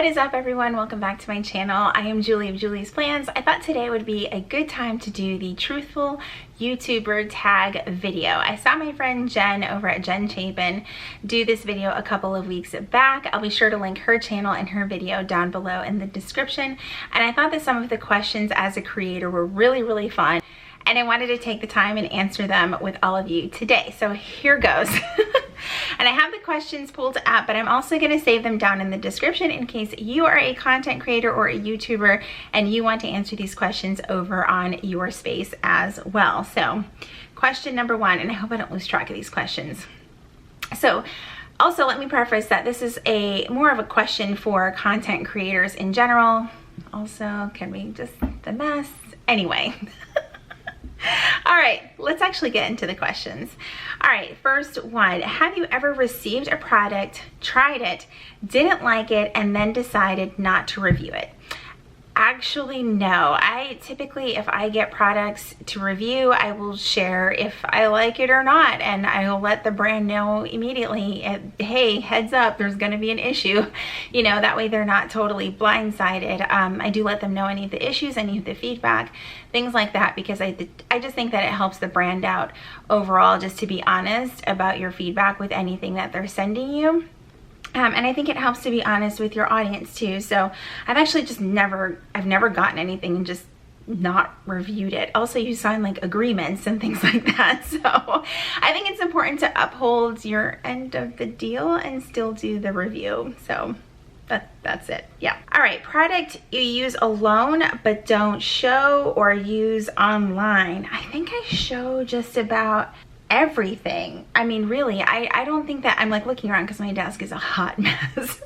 What is up, everyone? Welcome back to my channel. I am Julie of Julie's Plans. I thought today would be a good time to do the Truthful YouTuber Tag video. I saw my friend Jen over at Jen Chapin do this video a couple of weeks back. I'll be sure to link her channel and her video down below in the description. And I thought that some of the questions as a creator were really fun, and I wanted to take the time and answer them with all of you today. So here goes. And I have the questions pulled up, but I'm also going to save them down in the description in case you are a content creator or a YouTuber and you want to answer these questions over on your space as well. So question number one, and I hope I don't lose track of these questions. So also let me preface that this is more of a question for content creators in general. Also, can we just the mess? Anyway. All right, let's actually get into the questions. All right, first one, have you ever received a product, tried it, didn't like it, and then decided not to review it? Actually, no. I typically, if I get products to review, I will share if I like it or not, and I will let the brand know immediately, hey, heads up, there's going to be an issue. You know, that way they're not totally blindsided. I do let them know any of the issues, any of the feedback, things like that, because I just think that it helps the brand out overall, just to be honest about your feedback with anything that they're sending you. And I think it helps to be honest with your audience too. So I've actually just never gotten anything and just not reviewed it. Also, you sign like agreements and things like that. So I think it's important to uphold your end of the deal and still do the review. So that's it. Yeah. All right. Product you use alone but don't show or use online. I think I show just about everything. I mean, really, I don't think that I'm like looking around because my desk is a hot mess.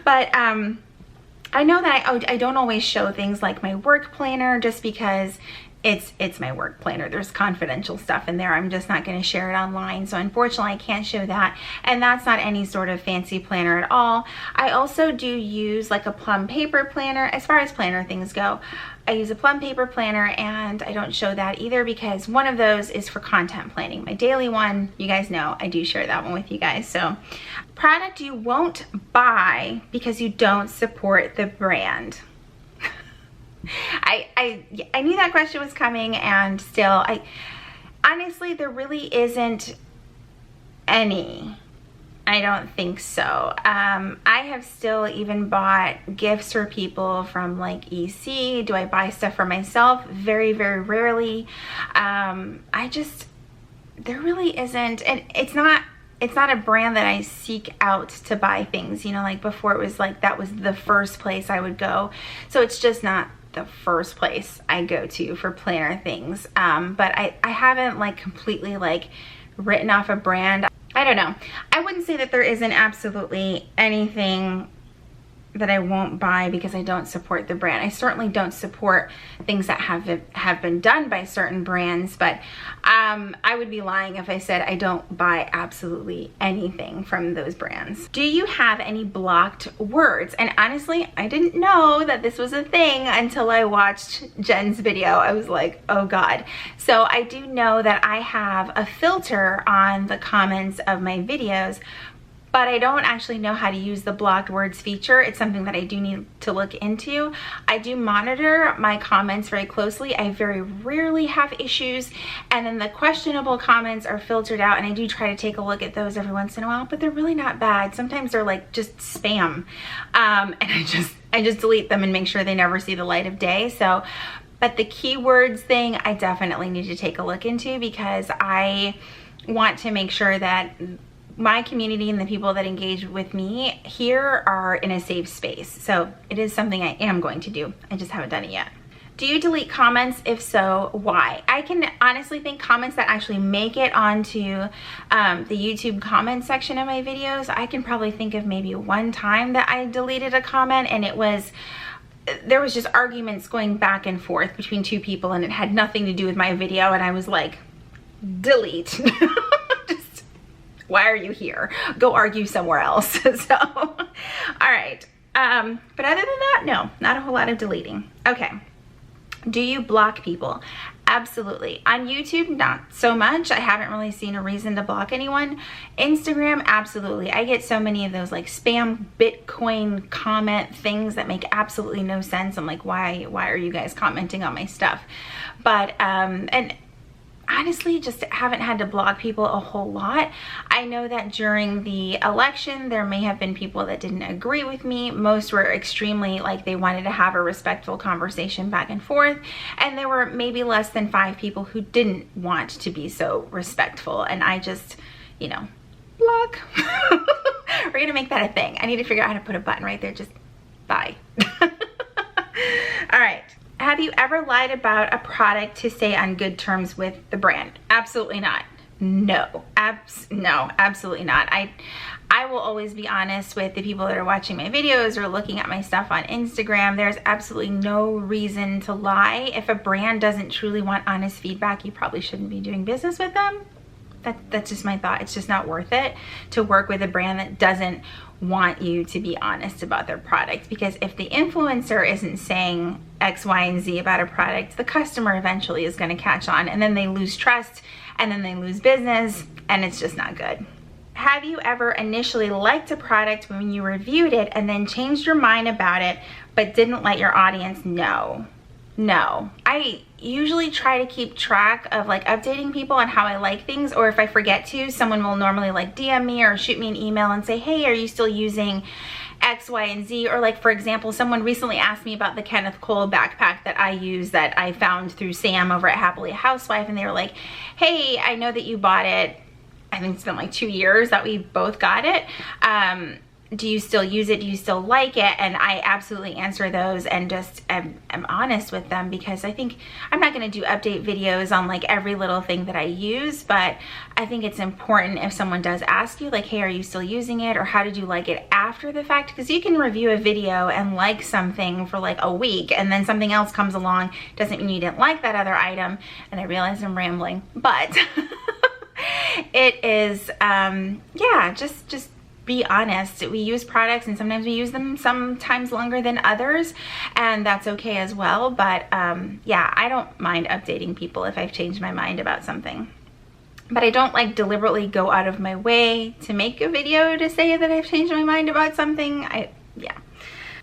But I know that I don't always show things like my work planner, just because it's my work planner. There's confidential stuff in there. I'm just not going to share it online. So unfortunately, I can't show that. And that's not any sort of fancy planner at all. I also do use like a plum paper planner. As far as planner things go, I use a plum paper planner, and I don't show that either because one of those is for content planning. My daily one, you guys know, I do share that one with you guys. So product you won't buy because you don't support the brand. I knew that question was coming, and still, honestly, there really isn't any. I don't think so. I have still even bought gifts for people from like EC. Do I buy stuff for myself? Very rarely. There really isn't, and it's not a brand that I seek out to buy things, you know, like before it was like that was the first place I would go. So it's just not the first place I go to for planner things. But I haven't like completely like written off a brand. I don't know. I wouldn't say that there isn't absolutely anything that I won't buy because I don't support the brand. I certainly don't support things that have been done by certain brands, but I would be lying if I said I don't buy absolutely anything from those brands. Do you have any blocked words? And honestly, I didn't know that this was a thing until I watched Jen's video. I was like, oh God. So I do know that I have a filter on the comments of my videos, but I don't actually know how to use the blocked words feature. It's something that I do need to look into. I do monitor my comments very closely. I very rarely have issues. And then the questionable comments are filtered out, and I do try to take a look at those every once in a while, but they're really not bad. Sometimes they're like just spam. And I just delete them and make sure they never see the light of day. So, but the keywords thing, I definitely need to take a look into, because I want to make sure that my community and the people that engage with me here are in a safe space. So it is something I am going to do. I just haven't done it yet. Do you delete comments? If so, why? I can honestly think comments that actually make it onto the YouTube comment section of my videos, I can probably think of maybe one time that I deleted a comment, and there was just arguments going back and forth between two people, and it had nothing to do with my video, and I was like, delete. Why are you here? Go argue somewhere else. So, all right. But other than that, no, not a whole lot of deleting. Okay. Do you block people? Absolutely. On YouTube, not so much. I haven't really seen a reason to block anyone. Instagram, absolutely. I get so many of those like spam Bitcoin comment things that make absolutely no sense. I'm like, why are you guys commenting on my stuff? But, and honestly, just haven't had to block people a whole lot. I know that during the election, there may have been people that didn't agree with me. Most were extremely like they wanted to have a respectful conversation back and forth. And there were maybe less than 5 people who didn't want to be so respectful. And I just, you know, block. We're gonna make that a thing. I need to figure out how to put a button right there. Just bye. All right. Have you ever lied about a product to stay on good terms with the brand? Absolutely not. No, absolutely not. I will always be honest with the people that are watching my videos or looking at my stuff on Instagram. There's absolutely no reason to lie. If a brand doesn't truly want honest feedback, you probably shouldn't be doing business with them. That's just my thought. It's just not worth it to work with a brand that doesn't want you to be honest about their product, because if the influencer isn't saying X, Y, and Z about a product, the customer eventually is going to catch on, and then they lose trust, and then they lose business, and it's just not good. Have you ever initially liked a product when you reviewed it and then changed your mind about it but didn't let your audience know? No. I usually try to keep track of like updating people on how I like things, or if I forget to, someone will normally like DM me or shoot me an email and say, hey, are you still using X, Y, and Z? Or like, for example, someone recently asked me about the Kenneth Cole backpack that I use that I found through Sam over at Happily Housewife, and they were like, hey, I know that you bought it. I think it's been like 2 years that we both got it. Do you still use it? Do you still like it? And I absolutely answer those and just am honest with them, because I think I'm not going to do update videos on like every little thing that I use, but I think it's important if someone does ask you like, hey, are you still using it? Or how did you like it after the fact? Because you can review a video and like something for like a week, and then something else comes along. Doesn't mean you didn't like that other item. And I realize I'm rambling, but it is, yeah, just be honest. We use products, and sometimes we use them sometimes longer than others, and that's okay as well. But yeah, I don't mind updating people if I've changed my mind about something. But I don't like deliberately go out of my way to make a video to say that I've changed my mind about something. Yeah.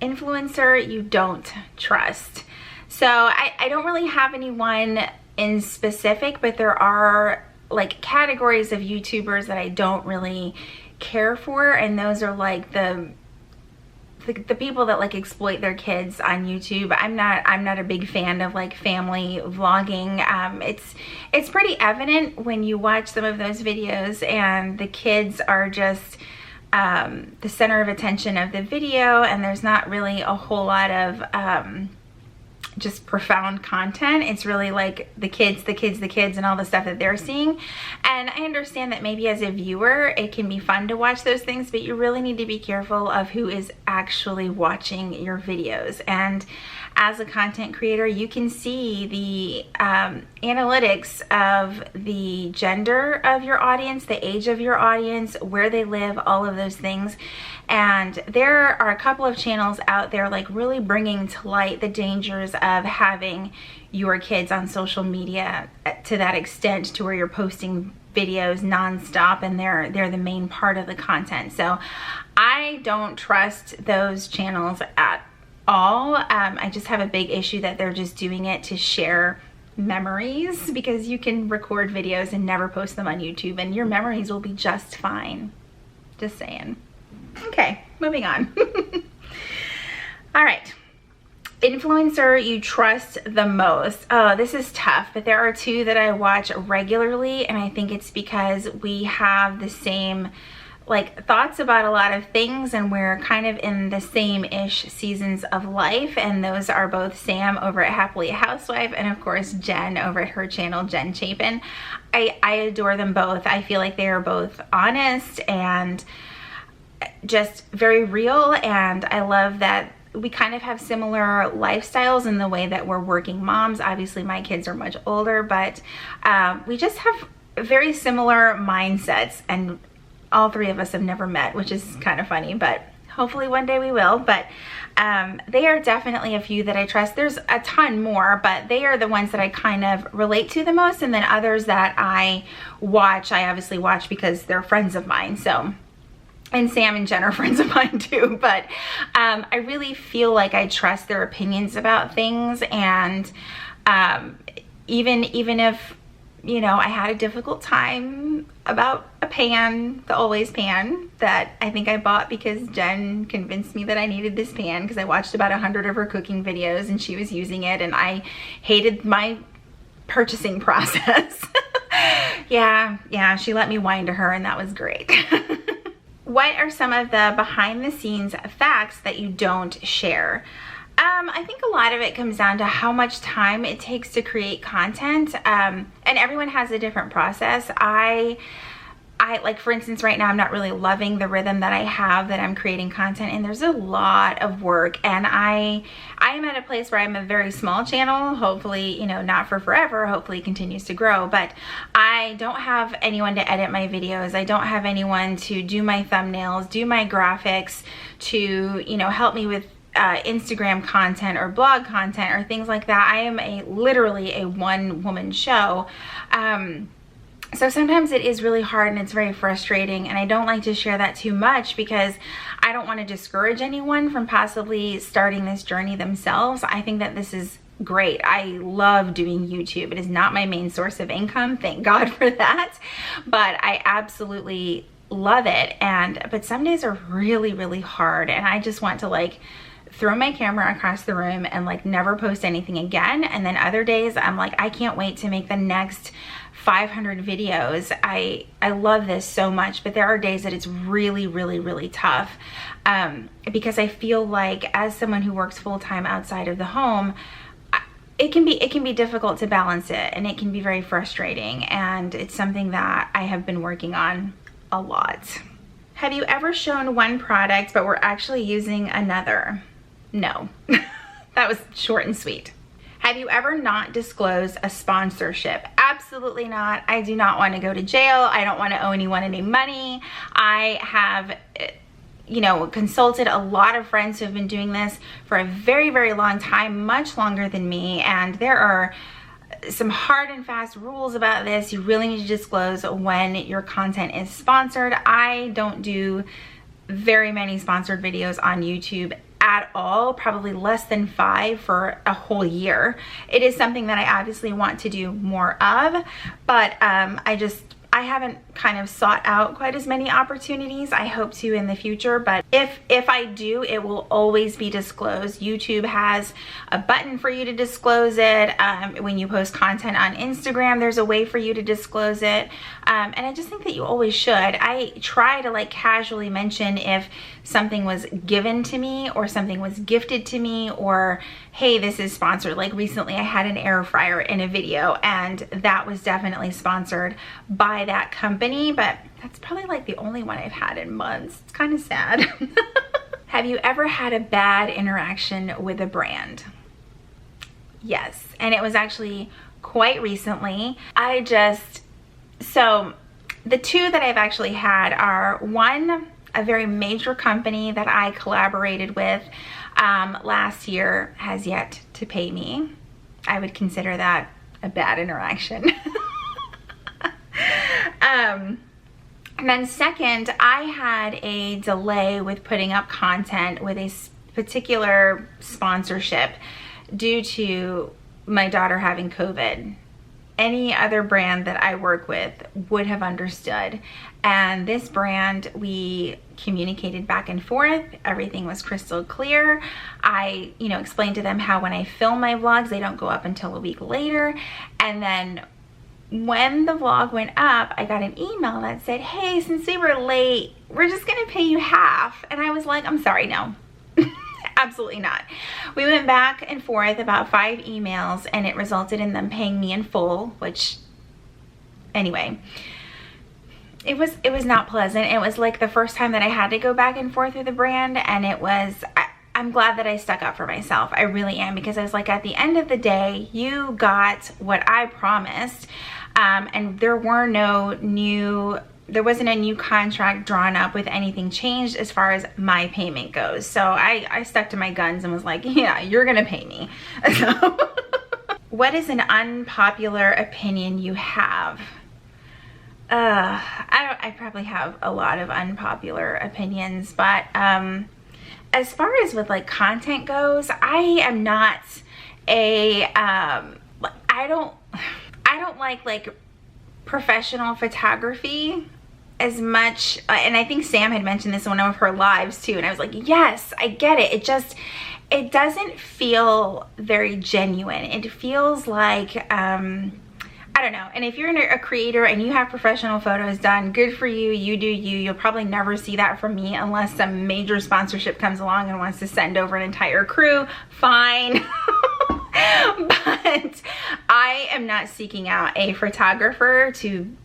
Influencer you don't trust. So I don't really have anyone in specific, but there are like categories of YouTubers that I don't really care for, and those are like the people that like exploit their kids on YouTube. I'm not a big fan of like family vlogging. It's pretty evident when you watch some of those videos and the kids are just the center of attention of the video, and there's not really a whole lot of just profound content. It's really like the kids and all the stuff that they're seeing. And I understand that maybe as a viewer it can be fun to watch those things, but you really need to be careful of who is actually watching your videos. And as a content creator, you can see the analytics of the gender of your audience, the age of your audience, where they live, all of those things. And there are a couple of channels out there like really bringing to light the dangers of having your kids on social media to that extent to where you're posting videos nonstop and they're the main part of the content. So I don't trust those channels at all. I just have a big issue that they're just doing it to share memories, because you can record videos and never post them on YouTube and your memories will be just fine. Just saying. Okay, moving on. All right. Influencer you trust the most. Oh, this is tough, but there are 2 that I watch regularly, and I think it's because we have the same like thoughts about a lot of things, and we're kind of in the same-ish seasons of life, and those are both Sam over at Happily Housewife and of course Jen over at her channel, Jen Chapin. I adore them both. I feel like they are both honest and just very real, and I love that we kind of have similar lifestyles in the way that we're working moms. Obviously my kids are much older, but we just have very similar mindsets, and all 3 of us have never met, which is kind of funny, but Hopefully one day we will, but they are definitely a few that I trust. There's a ton more, but they are the ones that I kind of relate to the most, and then others that I watch, I obviously watch because they're friends of mine. So, and Sam and Jen are friends of mine too, but I really feel like I trust their opinions about things, and even if, you know, I had a difficult time about a pan, the Always pan, that I think I bought because Jen convinced me that I needed this pan because I watched about 100 of her cooking videos and she was using it, and I hated my purchasing process. Yeah, she let me whine to her, and that was great. What are some of the behind the scenes facts that you don't share? I think a lot of it comes down to how much time it takes to create content, and everyone has a different process. I like, for instance, right now I'm not really loving the rhythm that I have, that I'm creating content, and there's a lot of work, and I am at a place where I'm a very small channel, hopefully, you know, not for forever, hopefully it continues to grow, but I don't have anyone to edit my videos. I don't have anyone to do my thumbnails, do my graphics, to, you know, help me with Instagram content or blog content or things like that. I am literally a one-woman show. So sometimes it is really hard and it's very frustrating, and I don't like to share that too much because I don't want to discourage anyone from possibly starting this journey themselves. I think that this is great. I love doing YouTube. It is not my main source of income, thank God for that, but I absolutely love it. But some days are really, really hard, and I just want to like throw my camera across the room and like never post anything again. And then other days I'm like, I can't wait to make the next 500 videos. I love this so much, but there are days that it's really, really, really tough, because I feel like as someone who works full-time outside of the home, it can be difficult to balance it, and it can be very frustrating, and it's something that I have been working on a lot. Have you ever shown one product but were actually using another? No. That was short and sweet. Have you ever not disclosed a sponsorship? Absolutely not. I do not want to go to jail. I don't want to owe anyone any money. I have, you know, consulted a lot of friends who have been doing this for a very, very long time, much longer than me, and there are some hard and fast rules about this. You really need to disclose when your content is sponsored. I don't do very many sponsored videos on YouTube at all, probably less than 5 for a whole year. It is something that I obviously want to do more of, but I haven't kind of sought out quite as many opportunities. I hope to in the future, but if I do, it will always be disclosed. YouTube has a button for you to disclose it. When you post content on Instagram, there's a way for you to disclose it. And I just think that you always should. I try to like casually mention if something was given to me or something was gifted to me, or hey, this is sponsored. Like recently I had an air fryer in a video, and that was definitely sponsored by that company, but that's probably like the only one I've had in months. It's kind of sad. Have you ever had a bad interaction with a brand? Yes, and it was actually quite recently. So the two that I've actually had are, one, a very major company that I collaborated with last year has yet to pay me. I would consider that a bad interaction. And then second, I had a delay with putting up content with a particular sponsorship due to my daughter having COVID. Any other brand that I work with would have understood. And this brand, we communicated back and forth. Everything was crystal clear. I, explained to them how when I film my vlogs, they don't go up until a week later. And then when the vlog went up, I got an email that said, hey, since we were late, we're just gonna pay you half. And I was like, I'm sorry, no. Absolutely not. We went back and forth about 5 emails, and it resulted in them paying me in full, which, anyway, it was not pleasant. It was like the first time that I had to go back and forth with a brand, and I'm glad that I stuck up for myself. I really am, because I was like, at the end of the day, you got what I promised, and there were no new there wasn't a new contract drawn up with anything changed as far as my payment goes. So I stuck to my guns and was like, yeah, you're gonna pay me. So, what is an unpopular opinion you have? I probably have a lot of unpopular opinions, but as far as with like content goes, I am not a I don't like professional photography as much, and I think Sam had mentioned this in one of her lives too, and I was like, yes, I get it. It doesn't feel very genuine. It feels like I don't know. And if you're a creator and you have professional photos done, good for you. You do you. You'll probably never see that from me unless some major sponsorship comes along and wants to send over an entire crew. Fine. But I am not seeking out a photographer to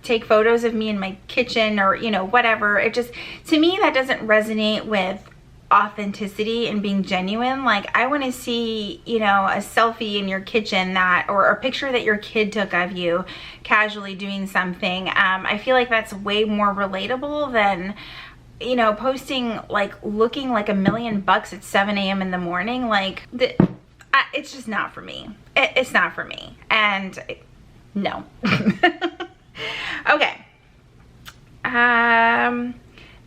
take photos of me in my kitchen or, you know, whatever. It just, to me, that doesn't resonate with authenticity and being genuine. Like, I want to see, you know, a selfie in your kitchen or a picture that your kid took of you casually doing something. I feel like that's way more relatable than, you know, posting like looking like $1 million at 7 a.m. in the morning. Like, it's just not for me. It's not for me. And no. Okay.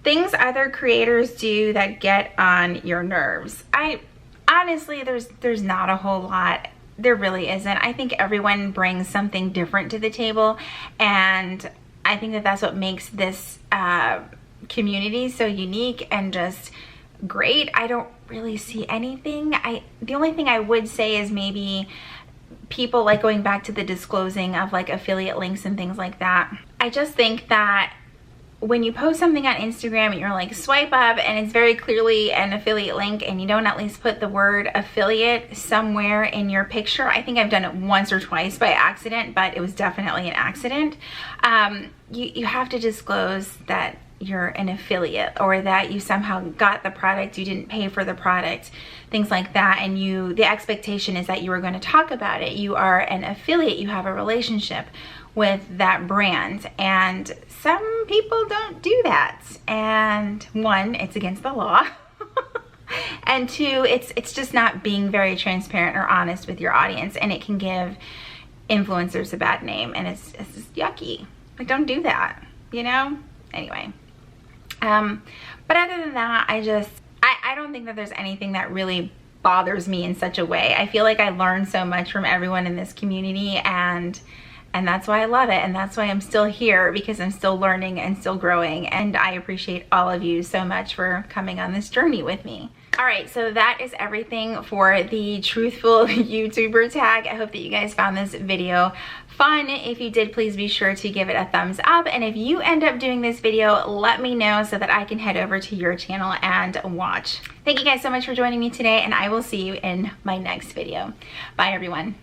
Things other creators do that get on your nerves. Honestly, there's not a whole lot. There really isn't. I think everyone brings something different to the table, and I think that that's what makes this community so unique and just great. I don't really see anything. The only thing I would say is maybe people like going back to the disclosing of like affiliate links and things like that. I just think that when you post something on Instagram and you're like swipe up and it's very clearly an affiliate link and you don't at least put the word affiliate somewhere in your picture. I think I've done it once or twice by accident, but it was definitely an accident. You have to disclose that you're an affiliate or that you somehow got the product, you didn't pay for the product, things like that, and the expectation is that you are going to talk about it. You are an affiliate, you have a relationship with that brand, and some people don't do that. And one, it's against the law. And two, it's just not being very transparent or honest with your audience, and it can give influencers a bad name, and it's just yucky. Like, don't do that, you know? Anyway. But other than that, I don't think that there's anything that really bothers me in such a way. I feel like I learn so much from everyone in this community, and that's why I love it, and that's why I'm still here, because I'm still learning and still growing, and I appreciate all of you so much for coming on this journey with me. All right, so that is everything for the Truthful YouTuber tag. I hope that you guys found this video fun. If you did, please be sure to give it a thumbs up, and if you end up doing this video, let me know so that I can head over to your channel and watch. Thank you guys so much for joining me today, and I will see you in my next video. Bye, everyone.